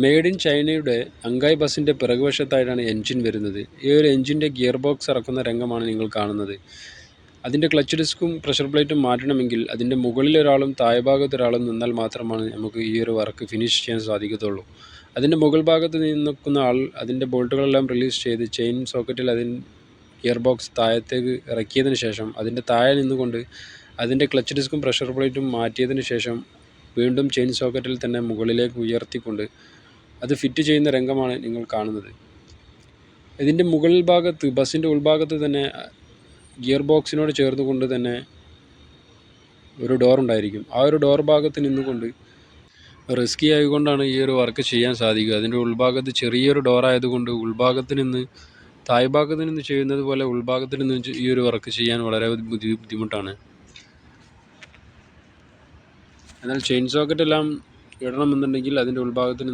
Made in ചൈനയുടെ അങ്കായ് ബസിൻ്റെ പിറകുവശത്തായിട്ടാണ് engine വരുന്നത്. ഈ ഒരു എൻജിൻ്റെ ഗിയർ ബോക്സ് ഇറക്കുന്ന രംഗമാണ് നിങ്ങൾ കാണുന്നത്. അതിൻ്റെ ക്ലച്ച് ഡിസ്കും പ്രഷർ പ്ലേറ്റും മാറ്റണമെങ്കിൽ അതിൻ്റെ മുകളിലൊരാളും താഴ്ഭാഗത്ത് ഒരാളും നിന്നാൽ മാത്രമാണ് നമുക്ക് ഈ ഒരു വർക്ക് ഫിനിഷ് ചെയ്യാൻ സാധിക്കത്തുള്ളൂ. അതിൻ്റെ മുകൾ ഭാഗത്ത് നിൽക്കുന്ന ആൾ അതിൻ്റെ ബോൾട്ടുകളെല്ലാം റിലീസ് ചെയ്ത് ചെയിൻ സോക്കറ്റിൽ ഗിയർ ബോക്സ് താഴത്തേക്ക് ഇറക്കിയതിന് ശേഷം അതിൻ്റെ താഴെ നിന്നുകൊണ്ട് അതിൻ്റെ ക്ലച്ച് ഡിസ്കും പ്രഷർ പ്ലേറ്റും മാറ്റിയതിന് ശേഷം വീണ്ടും ചെയിൻ സോക്കറ്റിൽ തന്നെ മുകളിലേക്ക് ഉയർത്തിക്കൊണ്ട് അത് ഫിറ്റ് ചെയ്യുന്ന രംഗമാണ് നിങ്ങൾ കാണുന്നത്. ഇതിൻ്റെ മുകൾ ഭാഗത്ത് ബസ്സിൻ്റെ ഉൾഭാഗത്ത് തന്നെ ഗിയർ ബോക്സിനോട് ചേർന്നുകൊണ്ട് തന്നെ ഒരു ഡോർ ഉണ്ടായിരിക്കും. ആ ഒരു ഡോർ ഭാഗത്ത് നിന്നുകൊണ്ട് റിസ്കി ആയതുകൊണ്ടാണ് ഈ ഒരു വർക്ക് ചെയ്യാൻ സാധിക്കുക. അതിൻ്റെ ഉൾഭാഗത്ത് ചെറിയൊരു ഡോർ ആയതുകൊണ്ട് ഉൾഭാഗത്ത് നിന്ന് താഴ്ഭാഗത്ത് നിന്ന് ചെയ്യുന്നത് പോലെ ഉൾഭാഗത്ത് നിന്ന് ഈ ഒരു വർക്ക് ചെയ്യാൻ വളരെ ബുദ്ധിമുട്ടാണ്. എന്നാൽ ചെയിൻ സോക്കറ്റ് എല്ലാം ഇടണമെന്നുണ്ടെങ്കിൽ അതിൻ്റെ ഉൾഭാഗത്ത് നിന്ന്